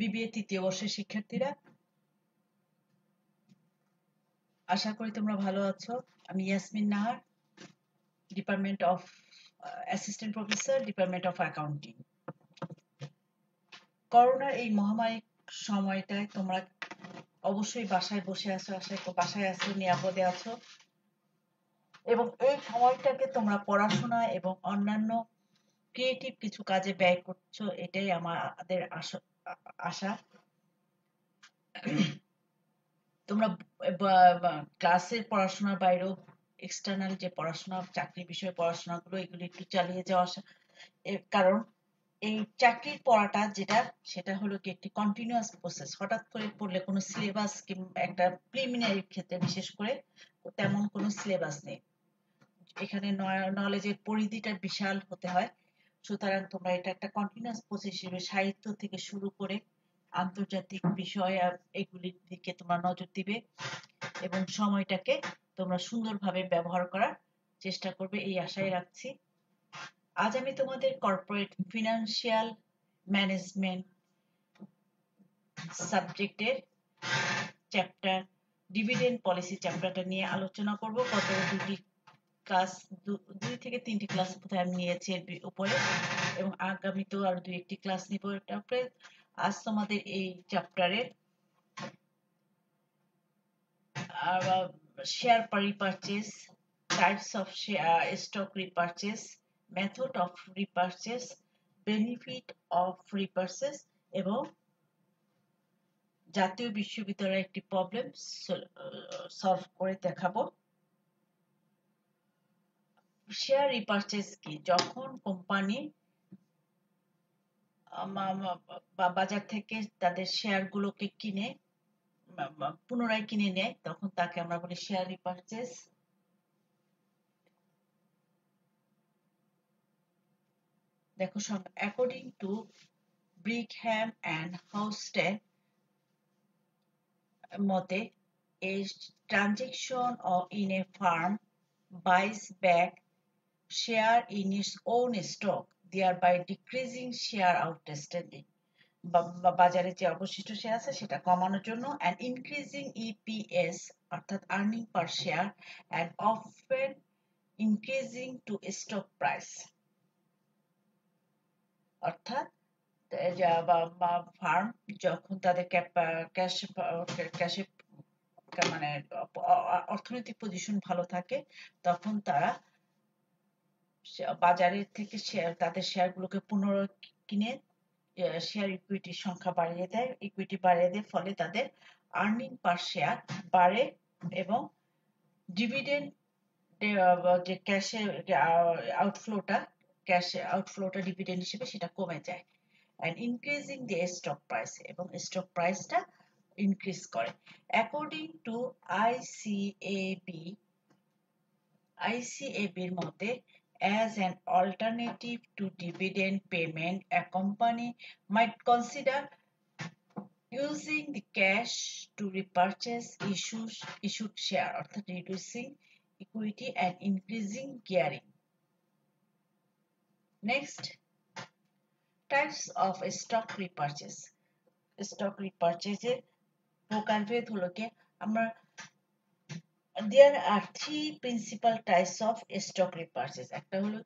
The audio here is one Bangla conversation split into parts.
বিবিএ তৃতীয় বর্ষের শিক্ষার্থীরা, আশা করি তোমরা ভালো আছো। আমি Yasmin Nahar, department of assistant professor, department of accounting. করোনার এই মহামারীর সময়টায় তোমরা অবশ্যই বাসায় বসে আছো, বাসায় আছো, নিরাপদে আছো, এবং এই সময়টাকে তোমরা পড়াশোনা এবং অন্যান্য ক্রিয়েটিভ কিছু কাজে ব্যয় করছো, এটাই আমাদের আশা। তোমরা ক্লাসের পড়াশোনার বাইরেও এক্সটার্নাল যে পড়াশোনা, চাকরি বিষয়ে পড়াশোনাগুলো, এগুলো একটু চালিয়ে যাওয়া, কারণ এই চাকরির পড়াটা যেটা, সেটা হলো কি একটি কন্টিনিউয়াস প্রসেস। হঠাৎ করে পড়লে কোনো সিলেবাস কিংবা একটা প্রিলিমিনারি ক্ষেত্রে বিশেষ করে তেমন কোনো সিলেবাস নেই। এখানে নলেজের পরিধিটা বিশাল হতে হয়। সুতরাং তোমরা এটা একটা কন্টিনিউয়াস প্রসেস হিসেবে সাহিত্য থেকে শুরু করে আন্তর্জাতিক বিষয় এগুলির দিকে তোমরা নজর দিবে এবং সময়টাকে তোমরা সুন্দরভাবে ব্যবহার করার চেষ্টা করবে, এই আশাই রাখছি। আজ আমি তোমাদের কর্পোরেট ফিনান্সিয়াল ম্যানেজমেন্ট সাবজেক্টের চ্যাপ্টার ডিভিডেন্ড পলিসি চ্যাপ্টারটা নিয়ে আলোচনা করব। গত দুই থেকে তিনটি ক্লাস বোধহয় আমি নিয়েছি এর উপরে, এবং আগামীতেও আরো দুই একটি ক্লাস নিব। তারপরে আজ তোমাদের এই চ্যাপ্টারে share repurchase, types of stock repurchase, method of repurchase, benefit of repurchase এবং জাতীয় বিশ্ববিদ্যালয়ের একটি প্রবলেম সলভ করে দেখাবো। শেয়ার রিপারচেজ কি? যখন কোম্পানি বাজার থেকে তাদের শেয়ারগুলোকে কিনে পুনরায় কিনে নেয়, তখন তাকে আমরা বলি শেয়ার রিপারচেজ। দেখো, অ্যাকর্ডিং টু ব্রিকহ্যাম অ্যান্ড হাউস্টেন মতে, a transaction in a firm buys back share in its own stock, thereby decreasing share outstanding, বাজারে যে অবশিষ্ট শেয়ার আছে সেটা কমানোর জন্য, and increasing EPS অর্থাৎ earning per share, and often increasing to stock price। অর্থাৎ ফার্ম যখন তাদের ক্যাশে মানে অর্থনৈতিক পজিশন ভালো থাকে, তখন তারা বাজারের থেকে তাদের শেয়ারগুলোকে পুনরায় কিনে শেয়ার ইকুইটির সংখ্যা বাড়িয়ে দেয়, ইকুইটি বাড়িয়ে দেয়, ফলে তাদের আর্নিং পার শেয়ার বাড়ে এবং ডিভিডেন্ড যে আউটফ্লোটা ডিভিডেন্ড হিসেবে সেটা কমে যায়, and increasing the stock price, এবং স্টক প্রাইসটা ইনক্রিজ করে। অ্যাকর্ডিং টু ICABর মতে, as an alternative to dividend payment, a company might consider using the cash to repurchase issued share, অর্থাৎ reducing equity and increasing gearing. Next, types of stock repurchase. Stock রিপারচেজের প্রকারভেদ হলো কি, there are three principal types of stock repurchase. একটা হলো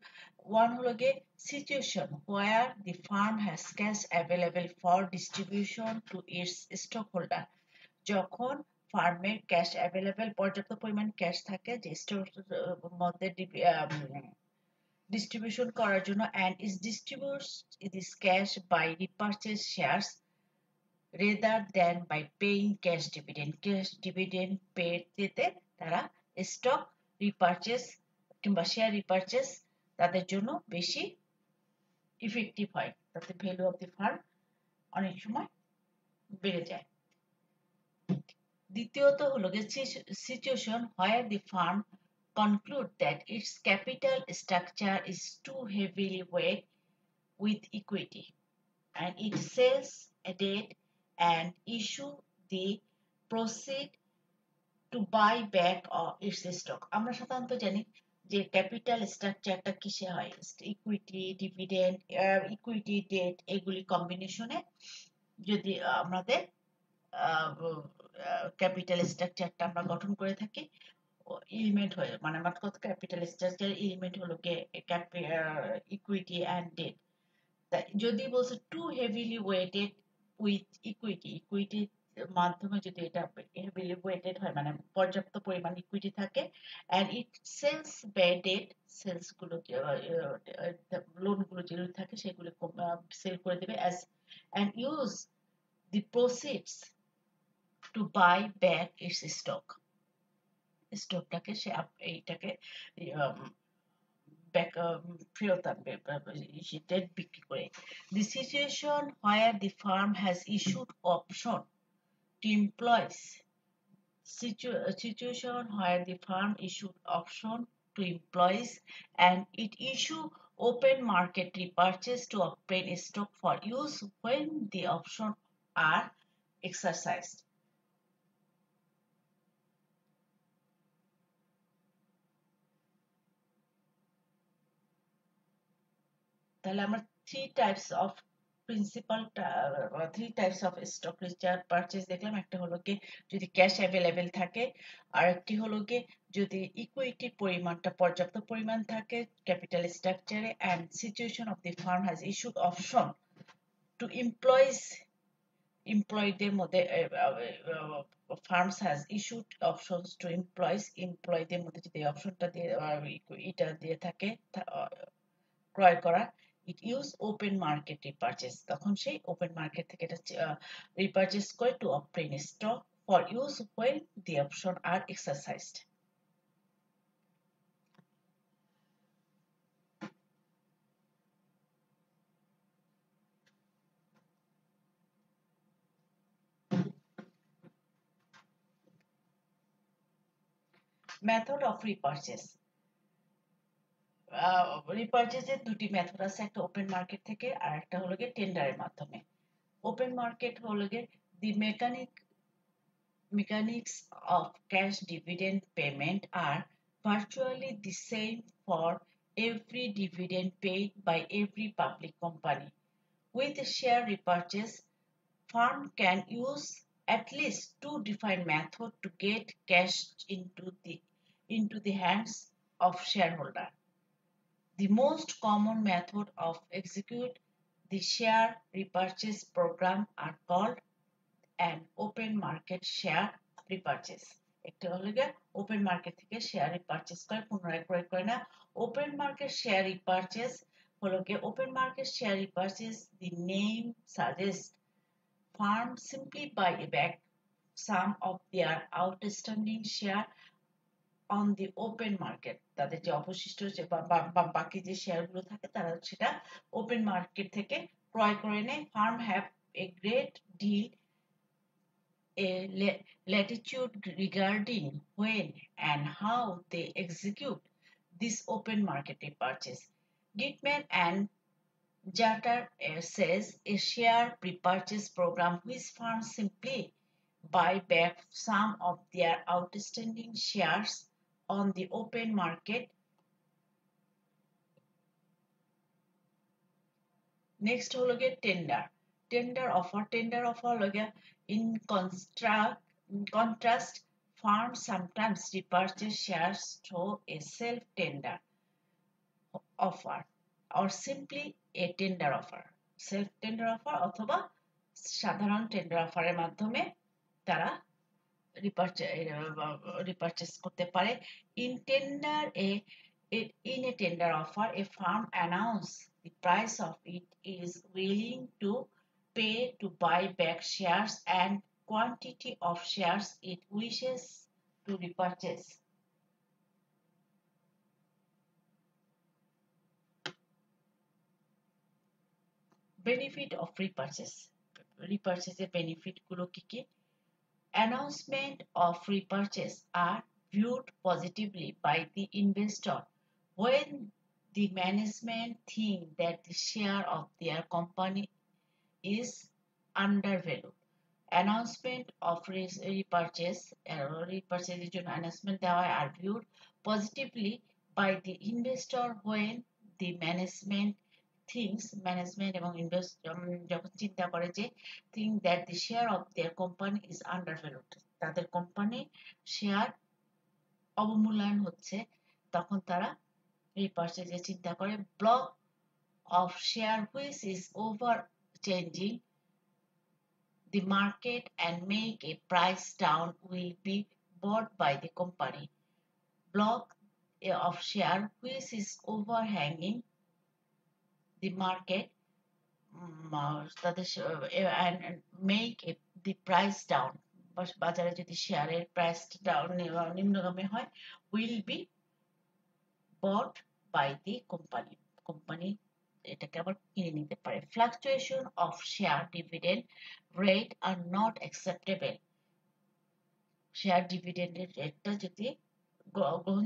one হলো গিয়ে situation where the firm has cash available for distribution to its stockholder, যখন ফার্মের ক্যাশ অ্যাভেলেবল, পর্যাপ্ত পরিমাণ ক্যাশ থাকে যে স্টক মধ্যে ডিস্ট্রিবিউশন করার জন্য, and is distributes this cash by repurchase shares rather than by paying cash dividend. Cash dividend পেতে তারা স্টক রিপারচেজ কিংবা শেয়ার রিপারচেজ তাদের জন্য বেশি ইফেক্টিভ হয়, তাতে ভ্যালু অফ দি ফার্ম অনেক সময় বেড়ে যায়। দ্বিতীয়ত হলো situation where the firm conclude that its capital structure is too heavily weighted with equity, and it sells a debt and issue the proceed to buy back its stock. আমরা সাধারণত জানি যে ক্যাপিটাল স্ট্রাকচারটা কিসে হয়, ইকুইটি, ডিভিডেন্ড, ইকুইটি, ডেট, এগুলি কম্বিনেশনে যদি আমাদের ক্যাপিটাল স্ট্রাকচারটা আমরা গঠন করে থাকি, এলিমেন্ট হয়ে মানে আমার কথা ক্যাপিটাল স্ট্রাকচার এলিমেন্ট হলো কে ইকুইটি অ্যান্ড ডেট। যদি বলছে টু হেভিলি ওয়েটেড উইথ ইকুইটির মাধ্যমে যদি এটা হেভিলি ওয়েটেড হয় মানে পর্যাপ্ত পরিমাণ ইকুইটি থাকে, and it sells bad debt sells গুলো লোন গুলো যেগুলো থাকে সেগুলো সেল করে দেবে as and use the proceeds to buy back its স্টকটাকে সে এইটাকে back ফেরত আনবে ডেট বিক্রি করে। The situation where the firm has issued option to employees situation where the firm issued option to employees and it issue open market repurchase to obtain stock for use when the option are exercised. তাহলে আমরা three types of stock purchase দেখলাম। একটা হলো কি যদি ক্যাশ অ্যাভেলেবেল থাকে, আর একটি হলো কি যদি ইকুইটির পরিমাণটা পর্যাপ্ত পরিমাণ থাকে ক্যাপিটাল স্ট্রাকচারে, and situation of the firm has issued option to এমপ্লয়ীদের মধ্যে firms has issued options to এমপ্লয়ীদের মধ্যে যদি অপশনটা দিয়ে এটা দিয়ে থাকে ক্রয় করা, it use open market repurchase, তখন সেই ওপেন মার্কেট থেকে এটা রিপারচেস করে to obtain stock for use when the option are exercised. Method of repurchase, রিপারচেসের দুটি মেথড আছে, একটা ওপেন মার্কেট থেকে আর একটা হলো গিয়ে টেন্ডারের মাধ্যমে। ওপেন মার্কেট হলো গিয়ে দি mechanics of cash dividend payment are virtually the same for every dividend paid by every public company. With share repurchase, firm can use at least two defined methods to get cash into the hands of shareholder. The most common method of execute the share repurchase program are called an open market share repurchase. একটা হলো গিয়ে ওপেন মার্কেট থেকে শেয়ার রিপারচেস করে পুনরায় ক্রয় করে না। ওপেন মার্কেট শেয়ার রিপারচেস হলো গিয়ে open market share repurchase, the name suggests firms simply buy back some of their outstanding share on the open market. তাদের যে অবশিষ্ট যে বাকি যে শেয়ারগুলো থাকে তারা সেটা ওপেন মার্কেট থেকে ক্রয় করে নেয়। Firm have a great deal a latitude regarding when and how they execute this open market repurchase. Dittman and Jatter says a share repurchase program which firms simply buy back some of their outstanding shares on the open market. Next হলো গিয়ে টেন্ডার অফার হলো গিয়ে in contrast firms sometimes repurchase shares through a self tender offer or simply a tender offer. Self tender offer অথবা সাধারণ টেন্ডার অফারের মাধ্যমে তারা রিপারচেস করতে পারে। In a tender offer, a firm announces the price of it is willing to pay to buy back shares and quantity of shares it wishes to repurchase. Benefit of repurchase benefit গুলো কি কি? Announcement of repurchase are viewed positively by the investor when the management think that the share of their company is undervalued. Announcement of repurchase এর জন্য announcement দেওয়া are viewed positively by the investor when the management things management এবং ইনভেস্ট যখন চিন্তা করে যে think that the share of their company is under valued, তাদের কোম্পানির শেয়ার অবমূল্যায়ন হচ্ছে, তখন তারা রিপার্চেজে চিন্তা করে block of share which is over changing the market and make a price down will be bought by the company. Block of share which is overhanging the market and make the price down, বাজারে যদি শেয়ারের প্রাইস ডাউন নিম্নগামী হয়, will be bought by the company. Company এটাকে আবার কিনে নিতে পারে। Fluctuation of share dividend rate are not acceptable. Share ডিভিডেন্ডের রেটটা যদি গ্রহণ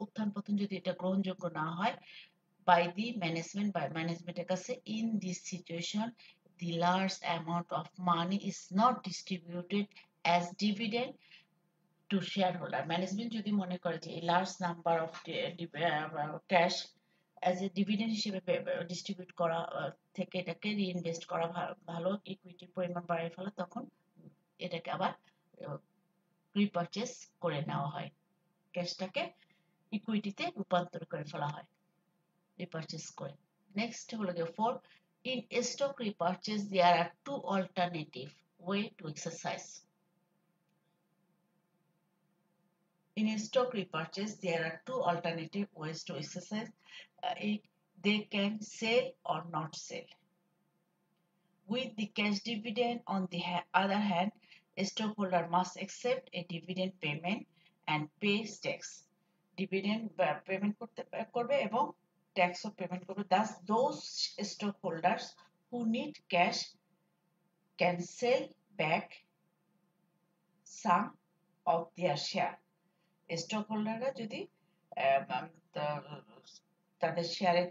উত্থান পতন যদি এটা গ্রহণযোগ্য না হয় by the management, by ম্যানেজমেন্টের কাছে, in this situation the large amount of money is not distributed as dividend to shareholder. Management যদি মনে করে যে এই large number of cash as a dividend হিসেবে ডিস্ট্রিবিউট করা থেকে এটাকে রিইনভেস্ট করা ভালো, ইকুইটির পরিমাণ বাড়িয়ে ফেলা, তখন এটাকে আবার রিপারচেজ করে নেওয়া হয়, ক্যাশটাকে ইকুইটিতে রূপান্তর করে ফেলা হয় রিপারচেজ করে। নেক্সট হলো গিয়ে 4, in stock repurchase there are two alternative way to exercise. In stock repurchase there are two alternative ways to exercise it. They can sell or not sell. With the cash dividend, on the other hand, a stockholder must accept a dividend payment and pay tax. Dividend payment করবে এবং ট্যাক্সও পেমেন্ট করবে। Thus, those stockholders who need cash can sell back some of their share. স্টকহোল্ডাররা যদি তাদের শেয়ারের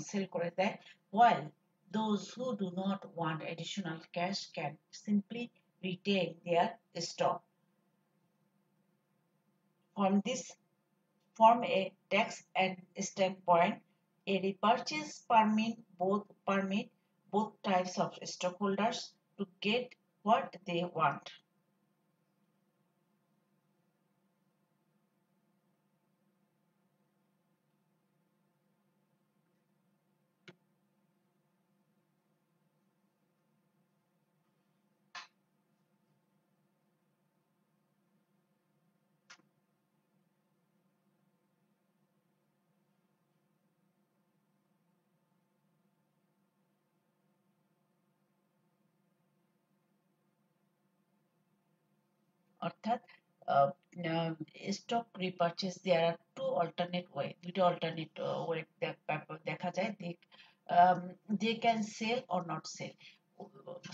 সেল করে দেয়, while those who do not want additional cash can simply retain their stock. From a tax and standpoint, a repurchase permit both types of stockholders to get what they want. অর্থাৎ stock repurchase there are two alternate way, দুটো অল্টারনেট ওয়ে দেখা যায়। They can sell or not sell,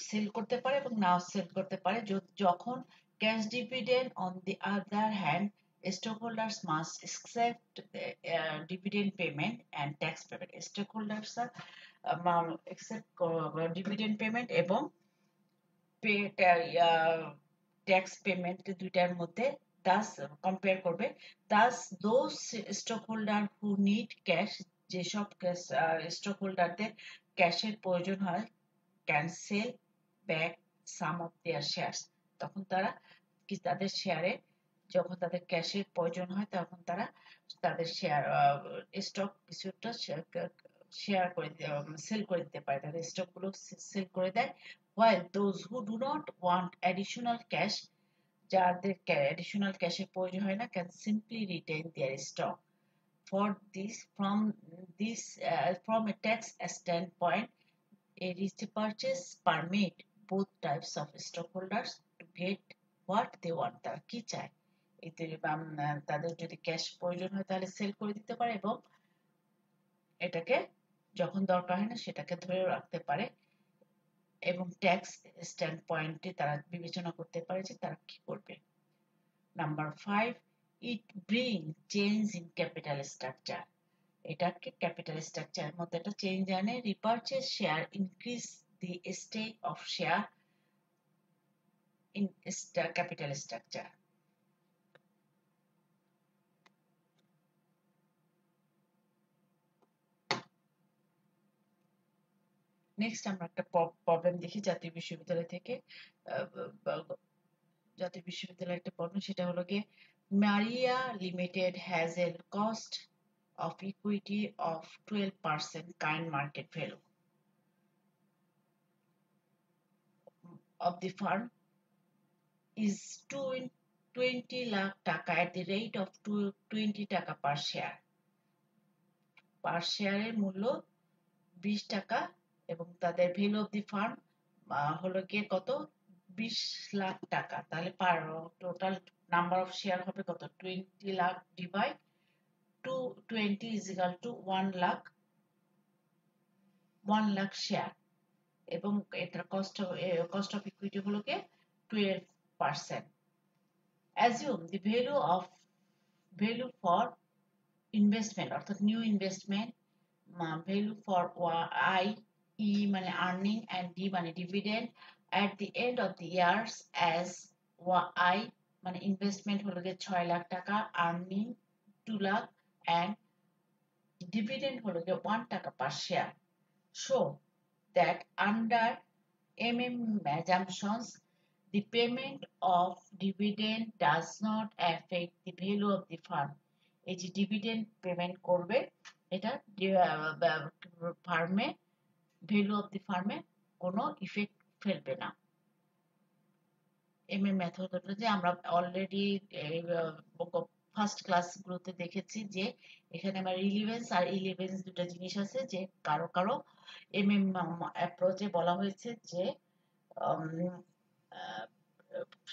sell করতে পারে এবং নাও সেল করতে পারে। যখন cash dividend on the other hand, stockholders must accept dividend payment and tax payment. Stockholders accept dividend payment এবং ট্যাক্স পেমেন্ট দুইটার মধ্যে দাস কম্পেয়ার করবে। Thus those stockholder who need cash, যেসব স্টকহোল্ডারদের ক্যাশের প্রয়োজন হয়, can sell back some of their shares, তখন তারা তাদের শেয়ারে, যখন তাদের ক্যাশের প্রয়োজন হয় তখন তারা তাদের শেয়ার স্টক কিছুটা শেয়ার করে সেল করে দিতে পারে, তাদের স্টকগুলো সেল করে দেয়। While those who do not want additional cash, যাদের additional ক্যাশের প্রয়োজন হয় না, can simply retain their stock. From a tax standpoint, a repurchase permit both types of stockholders to get what they want. তারা কি চায়, এতে তাদের যদি ক্যাশ প্রয়োজন হয় তাহলে সেল করে দিতে পারে এবং এটাকে যখন দরকার হয় না সেটাকে ধরে রাখতে পারে, এবং ট্যাক্স স্ট্যান্ড পয়েন্টে তারা বিবেচনা করতে পারে যে তারা কি করবে। Number 5, it bring change in capital structure, এটাকে ক্যাপিটাল স্ট্রাকচারের মধ্যে একটা চেঞ্জ আনে। Repurchase share increase the stake of share in capital structure. Next আমরা একটা প্রবলেম দেখি জাতীয় বিশ্ববিদ্যালয় থেকে। জাতীয় বিশ্ববিদ্যালয়ের একটা প্রবলেম, সেটা হলো গিয়ে মারিয়া limited has a cost of equity of 12% current market value of the firm is 20 lakh taka at the rate of 20 টাকা per share. পার শেয়ারের মূল্য 20 টাকা এবং তাদের ভ্যালু অফ দি ফার্ম হলো গিয়ে কত, 20 লাখ টাকা। তাহলে per total number of share হবে কত, 20 lakh divide to 20 is equal to 1 lakh share এবং এটার কস্ট অফ ইকুইটি হলো গিয়ে 12%। assume the value for investment অর্থাৎ new investment, value for I, E মানে আর্নিং এন্ড ডি মানে dividend at the end of the years as I মানে ইনভেস্টমেন্ট হলো গিয়ে 6 লাখ টাকা, আর্নিং 2 লাখ এন্ড ডিভিডেন্ড হলো গিয়ে 1 টাকা per share. show that under assumptions the payment of dividend does not affect the value of the firm। এই যে ডিভিডেন্ড পেমেন্ট করবে এটা ফার্মে ভ্যালু অফ দি ফার্মে কোনো ইফেক্ট ফেলবে না। মেথডটা যে আমরা অলরেডি ফার্স্ট ক্লাসগুলোতে দেখেছি যে এখানে আমার রিলিভেন্স আর ইলেভেন্স দুটো জিনিস আছে, যে কারো কারো অ্যাপ্রোচে বলা হয়েছে যে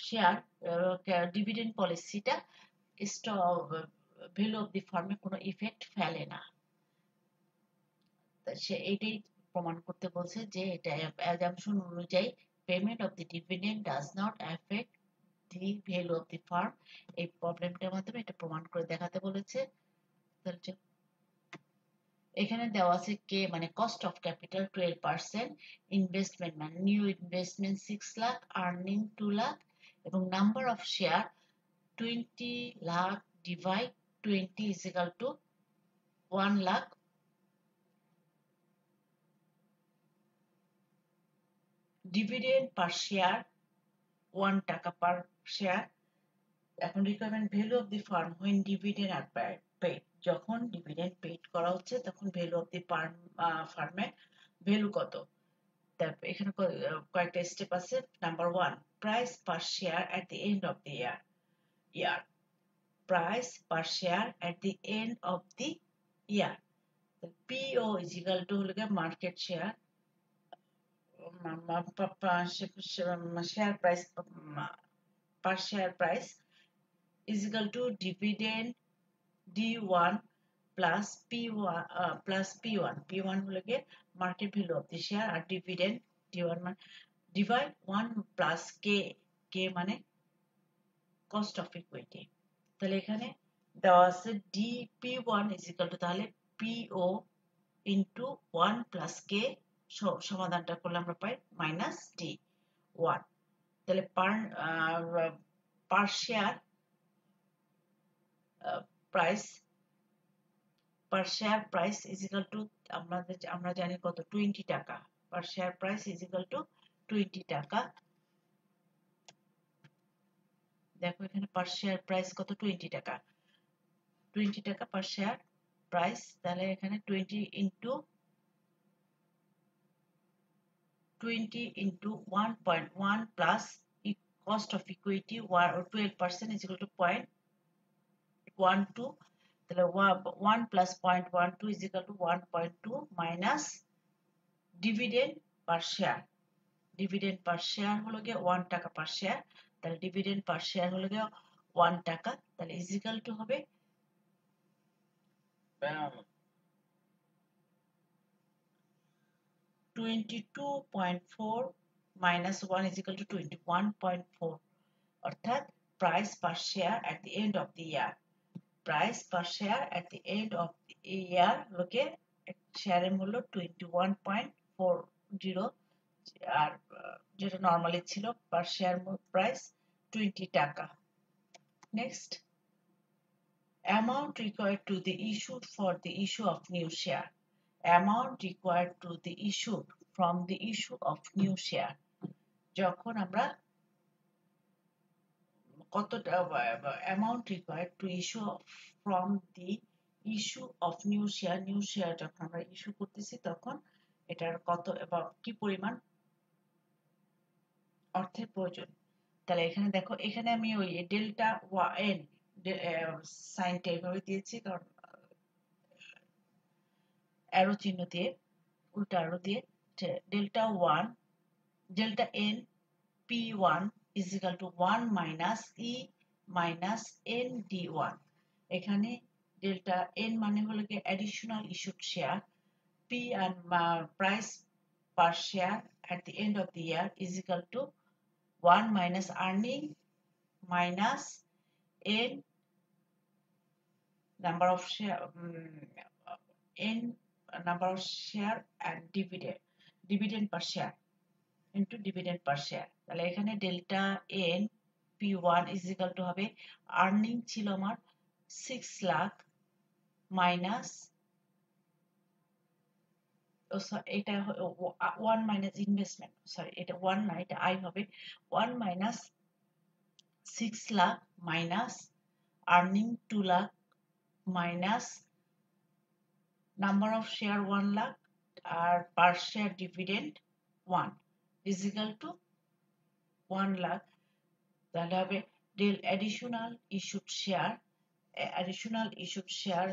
শেয়ার ডিভিডেন্ড পলিসিটা ভ্যালু অফ দি ফার্মে কোনো ইফেক্ট ফেলে না। সে এটাই প্রমাণ করতে বলছে যে এটা অ্যাজাম্পশন অনুযায়ী payment of the dividend does not affect the value of the farm. এই প্রবলেমটার মাধ্যমে এটা প্রমাণ করে দেখাতে বলেছে। এখানে দেওয়া আছে কে মানে কস্ট অফ ক্যাপিটাল 12%, ইনভেস্টমেন্ট মানে new investment 6 lakh, earning 2 lakh এবং number of share 20 lakh divide 20 is equal to 1 lakh. Dividend per share 1 টাকা পার শেয়ার। এখন requirement value of the firm when dividend are paid, যখন ডিভিডেন্ড পেড করা হচ্ছে তখন ভ্যালু অফ দি ফার্মে ভ্যালু কত। তারপর এখানে কয়েকটা স্টেপ আছে। Number 1, price per share at the end of the year. Price per share at the end of the year. P O is equal to হলো market share, share price per share price is equal to dividend D1 plus P1 P1 হলো গিয়ে market value of the share আর ডিভিডেন্ড D1 মানে ডিভাইড 1 প্লাস কে মানে কস্ট অফ ইকুইটি। তাহলে এখানে দেওয়া আছে P1 is equal to তাহলে PO into 1 plus K, সমাধানটা করলে আমরা পাই মাইনাস D1। তাহলে পার share price per share price is equal to আমরা জানি কত 20 টাকা। per share price is equal to 20 টাকা। দেখো এখানে per share price কত, 20 টাকা। 20 টাকা per share price, তাহলে এখানে 20 into 1.1 plus cost of equity 12% is equal to 0.12। তাহলে 1 plus 0.12 is equal to 1.2 minus dividend per share. Dividend per share হলো গিয়ে 1 টাকা পার শেয়ার, তাহলে ডিভিডেন্ড পার শেয়ার হলো গিয়ে 1 টাকা। তাহলে ইজ ইকুয়াল টু হবে 22.4 minus 1 is equal to 21.4, অর্থাৎ price per share at the end of the year. Price per share at the end of the year লোকে শেয়ারের মূল্য 21.40, আর যেটা নরমালি ছিল পার শেয়ার প্রাইস 20 টাকা। Next, amount required to the issued for the issue of new share। amount required to the issued from the issue of new share, যখন আমরা কতটা amount required to issue from the issue of new share যখন আমরা ইস্যু করতেছি তখন এটার কত বা কি পরিমাণ অর্থের প্রয়োজন। তাহলে এখানে দেখো, এখানে আমি ওই ডেল্টা এন সাইনটা এইভাবে দিয়েছি, কারণ অ্যারো চিহ্ন দিয়ে, উল্টা অ্যারো দিয়ে, delta N P1 is equal to 1 minus E minus N D1। এখানে ডেল্টা N মানে হলো কি additional issued share, P and price per share at the end of the year is equal to 1 minus earning minus N number of share N number of share and dividend per share into dividend per share। তাহলে এখানে delta N P1 is equal to হবে, আর্নিং ছিল আমার 6 লাখ মাইনাস, এটা 1 মাইনাস ইনভেস্টমেন্ট, সরি এটা 1 না, এটা আই হবে 1 minus 6 lakh minus earning 2 lakh minus number of share 1 lakh আর per share dividend 1 is equal to 1 lakh। তাহলে হবে additional issued share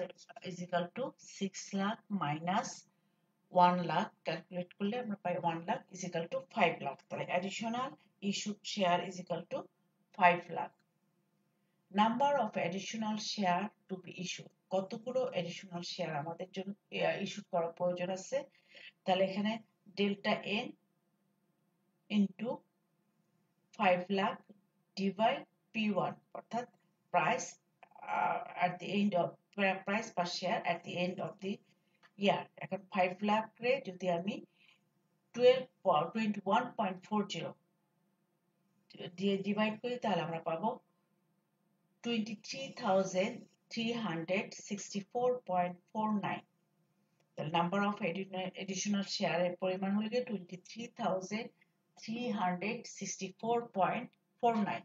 is equal to 6 lakh minus 1 lakh, calculate করলে আমরা পাই 1 lakh is equal to 5 lakh। তাহলে additional issued share is equal to 5 lakh। Number of additional share to be issued, কতগুলো additional share আমাদের জন্য ইস্যু করার প্রয়োজন আছে। তাহলে এখানে delta N into 5 lakh divide P1, অর্থাৎ price at the end of price per share at the end of the year। এখন 5 lakh রে যদি আমি 21.40 দিয়ে ডিভাইড করি তাহলে আমরা পাবো 23,364.49। তাহলে নাম্বার অফ এডিশনাল শেয়ারের পরিমাণ হলো 23,364.49।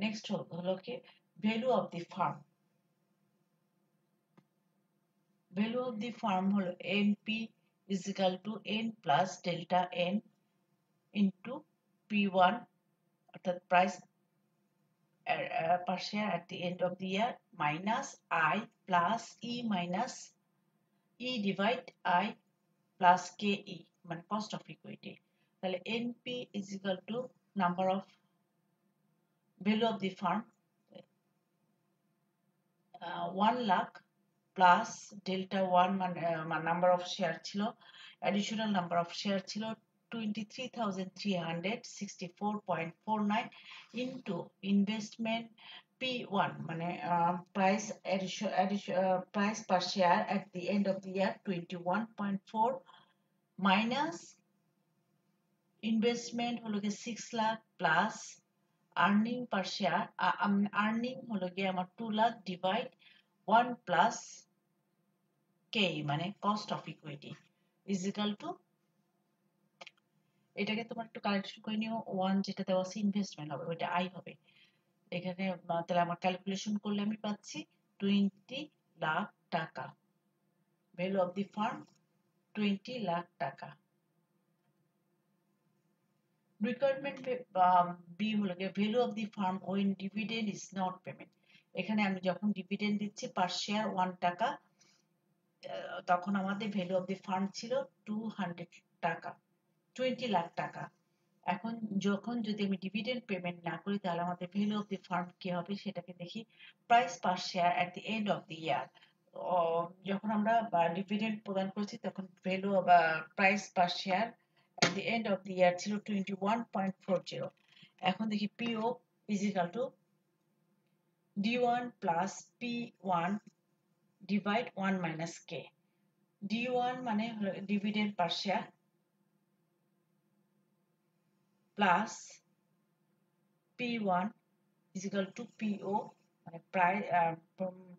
নেক্সট হলো কি value of the farm. Value of the farm হলো NP is equal to n plus delta n into P1, অর্থাৎ price per share at the end of the year, minus I plus E minus E divide I plus KE, মানে cost of equity। তাহলে NP is equal to number of value of the firm 1 lakh plus delta 1 মানে number of share ছিল, additional number of share ছিল 23,364.49 into investment P1 মানে price price per share at the end of the year 21.4 minus investment হলো গিয়ে 6 লাখ প্লাস আর্নিং পার শেয়ার, আর্নিং হলো গিয়ে আমার 2 লাখ ডিভাইড 1 প্লাস কে মানে cost of equity is equal two, এটাকে তোমার একটু কারেকশন করে নিও, 1 যেটা দেওয়া আছে ইনভেস্টমেন্ট হবে ওটা আই হবে এখানে। তাহলে আমার ক্যালকুলেশন করলে আমি পাচ্ছি 20 লাখ টাকা। Value of the firm 20 lakh টাকা। রিকোয়ারমেন্ট বি হলো গিয়ে value of the firm when dividend is not payment. এখানে আমি যখন ডিভিডেন্ড দিচ্ছি পার শেয়ার 1 টাকা, তখন আমাদের ভ্যালু অফ দি ফার্ম ছিল 200 টাকা, 20 লাখ টাকা। এখন যখন যদি আমি ডিভিডেন্ড পেমেন্ট না করি তাহলে আমাদের ভ্যালু অফ দি ফার্ম কি হবে সেটাকে দেখি। Price per share at the end of the year, যখন আমরা ডিভিডেন্ড প্রদান করেছি তখন ভ্যালু বা price per share at the end of the year ছিল 21.40। এখন দেখি PO is equal to D1 plus P1 divide 1 minus K। D1 মানে হলো dividend per share plus P1 is equal to PO মানে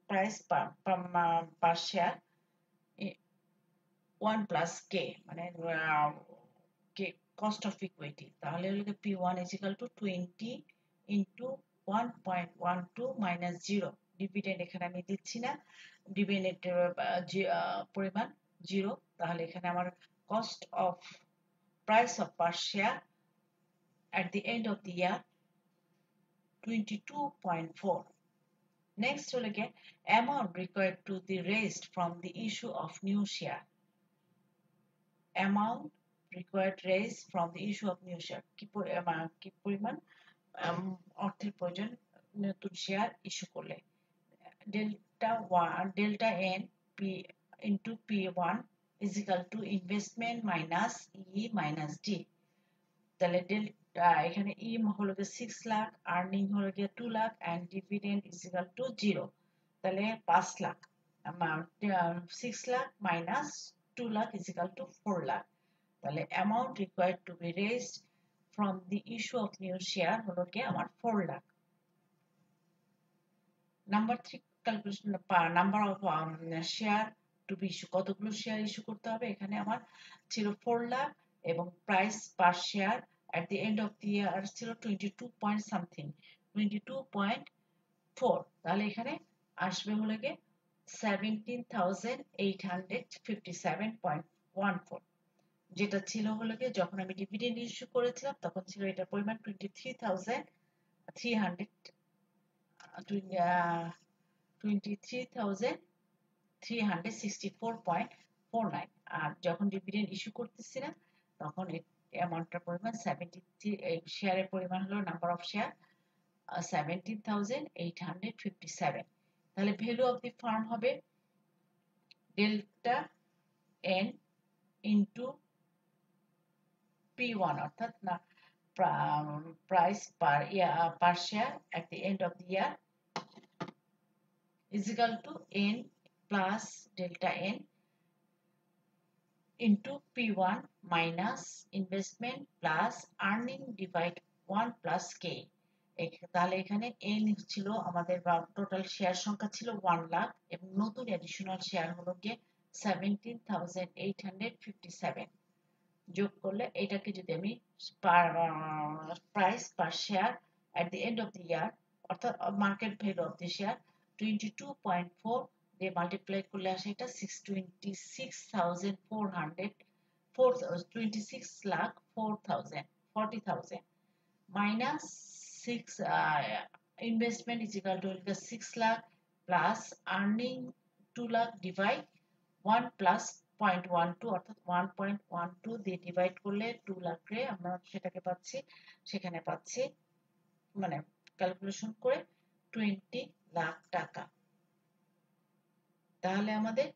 price per share 1 plus K মানে K cost of equity তাহলে হলো P1 is equal to 20 into 1.12 minus 0 dividend এখানে আমি দিচ্ছি না ডিভিডেন্ডের পরিমাণ 0 তাহলে এখানে আমার cost of price of per share at the end of the year 22.4. Next হলো গিয়ে amount required to be raised from the issue of new share. Amount required raised from the issue of new share. কি পরিমাণ অর্থের প্রয়োজন নতুন শেয়ার ইস্যু করলে delta n p into p1 is equal to investment minus e minus d তাহলে এখানে ই হলো গিয়ে 6 লাখ আর্নিং হলো গিয়ে 2 lakh and dividend is equal to 0 তাহলে 5 lakh 6 lakh minus 2 lakh is equal to 4 lakh তাহলে amount required to be raised from the issue of new share হলো গিয়ে আমার 4 lakh number 3 calculation number of share to be issue কতগুলো শেয়ার ইস্যু করতে হবে এখানে আমার ছিল 4 লাখ এবং price per share at the end of the year ছিল 22 point something 22.4 তাহলে এখানে আসবে হলো গিয়ে 17,857.14 যেটা ছিল হলো গিয়ে যখন আমি ডিভিডেন্ড ইস্যু করেছিলাম তখন ছিল এটার পরিমাণ 23,364.49 আর যখন ডিভিডেন্ড ইস্যু করতেছিলাম তখন অ্যামাউন্টটার পরিমাণ 73 শেয়ারের পরিমাণ হলো নাম্বার অফ শেয়ার 17,857 তাহলে ভ্যালু অফ দি ফার্ম হবে ডেল্টা এন ইনটু P1 অর্থাৎ না price per share at the end of the year is equal to n plus delta n into P1 minus investment plus earning divide 1 plus K তাহলে এখানে n ছিল আমাদের টোটাল শেয়ার সংখ্যা ছিল 1 লাখ এবং নতুন এডিশনাল শেয়ার হলো গিয়ে 17,857 যোগ করলে এটাকে যদি আমি price per share at the end of the year অর্থাৎ market value of the share 22.4 দিয়ে মাল্টিপ্লাই করলে আসে এটা 26 lakh 40,000 minus 6 investment is equal to 6 lakh plus earning 2 lakh divide 1 plus 0.12 অর্থাৎ 1.12 দিয়ে ডিভাইড করলে 2 লাখ রে আমরা সেটাকে পাচ্ছি সেখানে পাচ্ছি মানে ক্যালকুলেশন করে 20 লাখ টাকা তাহলে আমাদের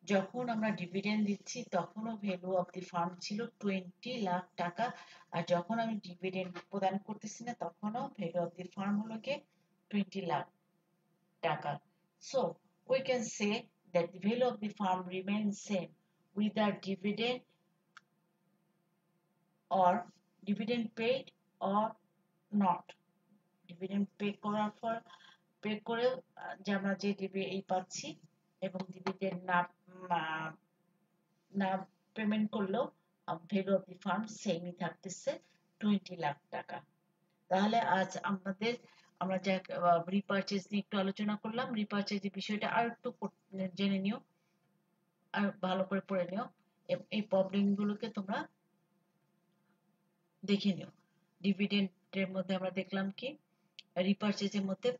যখন আমরা ডিভিডেন্ড দিচ্ছি তখনও ভ্যালু অফ দি ফার্ম ছিল 20 লাখ টাকা আর যখন আমি ডিভিডেন্ড প্রদান করতেছি না তখনও ভ্যালু অফ দি ফার্ম হলো কি 20 লাখ টাকা so we can say that the value of the farm remains same whether dividend or dividend paid or not dividend pay করার পর পে করে যে আমরা যে এই পাচ্ছি এবং ডিভিডেন্ড না পেমেন্ট করলেও ভ্যালু অফ দি ফার্ম সেমই থাকতেছে 20 লাখ টাকা তাহলে আজ আমরা যা রিপারচেজ নিয়ে একটু আলোচনা করলাম রিপারচেজের বিষয়টা আর একটু জেনে নিও আর ভালো করে পড়ে নিও এই প্রবলেমগুলোকে তোমরা দেখে নিও ডিভিডেন্ডের মধ্যে আমরা দেখলাম কি রিপারচেজের মধ্যে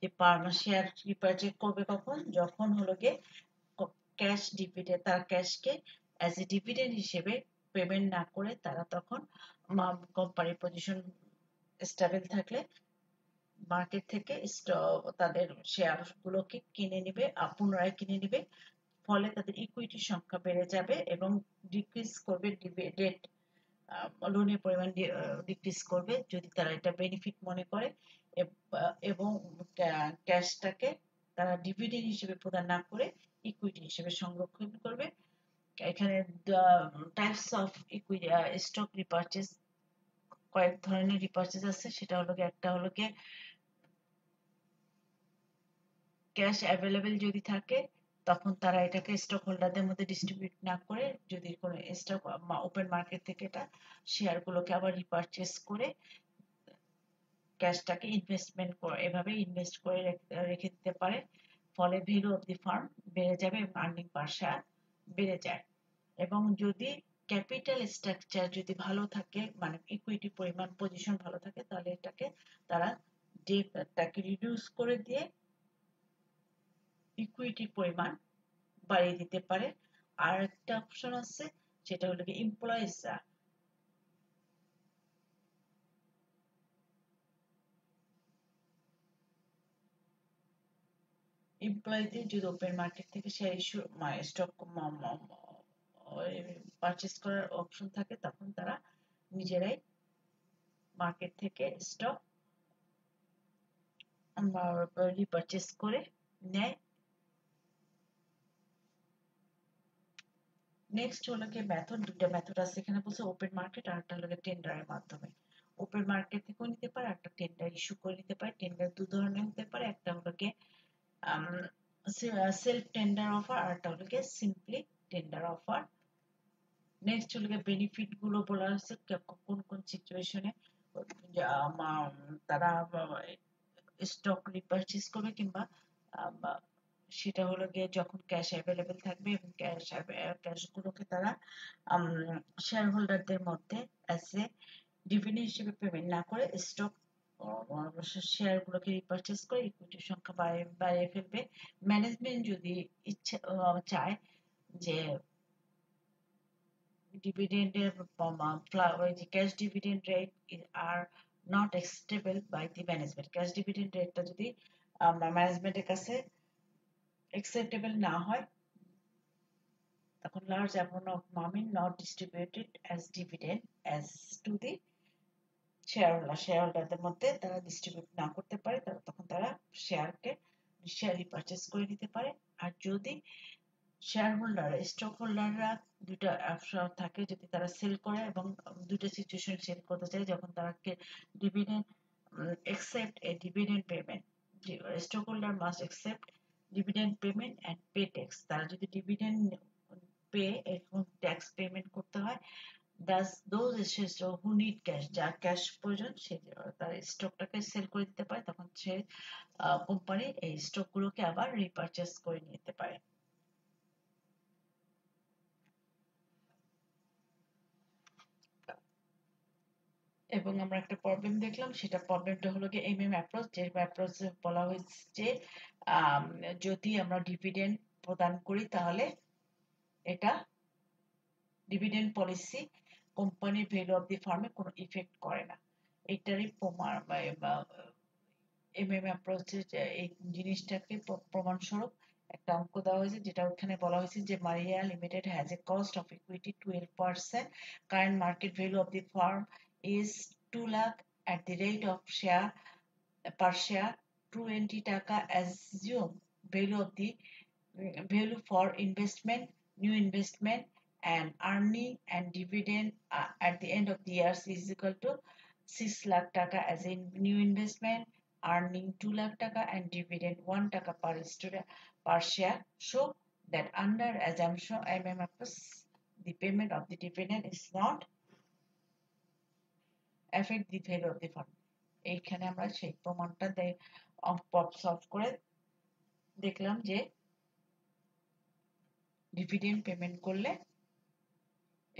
যে শেয়ার রিপারচেজ করবে কখন যখন হলো গিয়ে ক্যাশ ডিভিডেন্ড তার ক্যাশকে অ্যাজ এ ডিভিডেন্ড হিসেবে পেমেন্ট না করে তারা তখন কোম্পানির পজিশন স্টেবল থাকলে মার্কেট থেকে তাদের শেয়ার গুলোকে কিনে নেবে পুনরায় কিনে নেবে ফলে তাদের ইকুইটির সংখ্যা বেড়ে যাবে এবং ডিক্রিজ করবে ডেট লোনের পরিমাণ ডিক্রিজ করবে যদি তারা এটা বেনিফিট মনে করে এবং ক্যাশটাকে তারা ডিভিডেন্ড হিসেবে প্রদান না করে ইকুইটি হিসেবে সংরক্ষণ করবে এখানে টাইপস অফ ইকুইটি স্টক রিপারচেজ কয়েক ধরনের রিপারচেজ আছে, সেটা হলো গিয়ে একটা হলো গিয়ে ক্যাশ অ্যাভেলেবেল যদি থাকে তখন তারা এটাকে স্টক হোল্ডারদের মধ্যে ডিস্ট্রিবিউট না করে যদি কোনো স্টক ওপেন মার্কেট থেকে এটা শেয়ারগুলোকে আবার রিপারচেজ করে ক্যাশটাকে ইনভেস্টমেন্ট করে এভাবে ইনভেস্ট করে রেখে দিতে পারে, ফলে ভ্যালু অফ দি ফার্ম বেড়ে যাবে এবং আর্নিং পার শেয়ার বেড়ে যায়। এবং যদি ক্যাপিটাল স্ট্রাকচার যদি ভালো থাকে, মানে ইকুইটি পরিমাণ পজিশন ভালো থাকে, তাহলে এটাকে তারা ডেটটাকে রিডিউস করে দিয়ে ইকুইটির পরিমাণ বাড়িয়ে দিতে পারে। আর একটা অপশন আছে, সেটা হলো কি এমপ্লয়িজরা এমপ্লয়ীদের যদি ওপেন মার্কেট থেকে শেয়ার ইস্যু স্টক পারচেস করার অপশন থাকে, তখন তারা নিজেরাই মার্কেট থেকে স্টক রিপারচেস করে নেয়। নেক্সট হলো কি মেথড, দুটো মেথড আছে এখানে, বলছে ওপেন মার্কেট আর একটা হলো টেন্ডারের মাধ্যমে। ওপেন মার্কেট থেকেও নিতে পারে, একটা টেন্ডার ইস্যু করে নিতে পারে। টেন্ডার দু ধরনের হতে পারে, একটা হলো কি সেলফ টেন্ডার অফার আর একটা হলো কি সিম্পলি টেন্ডার অফার। নেক্সট হলো গিয়ে বেনিফিট গুলো বলা হচ্ছে কোন কোন সিচুয়েশনে তারা স্টক রিপারচেজ করবে, কিংবা সেটা হলো গিয়ে যখন ক্যাশ অ্যাভেলেবেল থাকবে এবং ক্যাশ গুলোকে তারা শেয়ার হোল্ডারদের মধ্যে অ্যাজ এ ডিভিডেন্ড হিসেবে পেমেন্ট না করে স্টক শেয়ার গুলোকে রিপারচেজ করে ইকুইটির সংখ্যা বাড়িয়ে ফেলবে। ম্যানেজমেন্ট যদি ইচ্ছা চায় যে ডিভিডেন্ডের cash dividend rate are not acceptable by the management, cash dividend রেটটা যদি ম্যানেজমেন্টের কাছে acceptable না হয়, তখন large amount of money not distributed as dividend as to the শেয়ারহোল্ডারদের মধ্যে তারা ডিস্ট্রিবিউট না করতে পারে, তখন তারা শেয়ার রিপারচেজ করে নিতে পারে। আর যদি শেয়ার হোল্ডার স্টক হোল্ডাররা দুইটা অপশন থাকে, যদি তারা সেল করে এবং দুইটা সিচুয়েশন সেল করতে চায়, যখন তারা dividend accept a dividend payment, stock holder must accept dividend payment and pay tax, তারা যদি ডিভিডেন্ড পে এবং ট্যাক্স পেমেন্ট করতে হয়, those shareholders who need cash, যার ক্যাশ প্রয়োজন, সে তার স্টকটাকে সেল করে দিতে পারে, তখন সে কোম্পানি এই স্টক গুলোকে আবার রিপারচেজ করে নিতে পারে। এবং আমরা একটা প্রবলেম দেখলাম, সেটা প্রবলেমটা হলো কি এমএম অ্যাপ্রোচ, যে অ্যাপ্রোচে বলা হয়েছে যে যদি আমরা ডিভিডেন্ড প্রদান করি তাহলে এটা ডিভিডেন্ড পলিসি কোম্পানির ভ্যালু অফ দি ফার্মে কোনো ইফেক্ট করে না। এটারই প্রমাণ এমএম অ্যাপ্রোচের এই জিনিসটাকে প্রমাণস্বরূপ একটা অঙ্ক দেওয়া হয়েছে, যেটা ওখানে বলা হয়েছে যে মারিয়া limited has a cost of equity 12%, current market value of the farm is 2 lakh, at the rate of share per share 20 টাকা, assume value of the value for investment, new investment and earning and dividend at the end of the years is equal to 6 lakh টাকা as in new investment, earning 2 lakh টাকা and dividend 1 টাকা per share. Show that under assumption MMFs the payment of the dividend is not affect the value of the fund. এইখানে আমরা সেই প্রমাণটা সলভ করে দেখলাম যে ডিভিডেন্ড পেমেন্ট করলে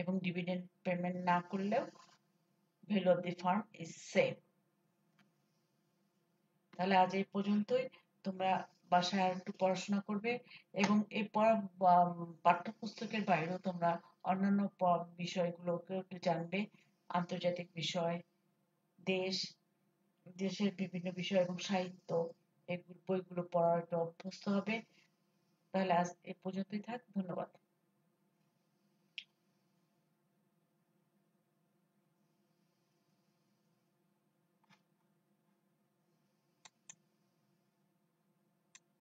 এবং ডিভিডেন্ড পেমেন্ট না করলেও value of the farm is same. তাহলে আজ এই পর্যন্তই, তোমরা বাসায় একটু পড়াশোনা করবে এবং এই পাঠ্যপুস্তকের বাইরেও তোমরা অন্যান্য বিষয়গুলোকে একটু জানবে, আন্তর্জাতিক বিষয়, দেশের বিভিন্ন বিষয় এবং সাহিত্য, এই বইগুলো পড়ার একটু অভ্যস্ত হবে। তাহলে আজ এই পর্যন্তই থাক, ধন্যবাদ।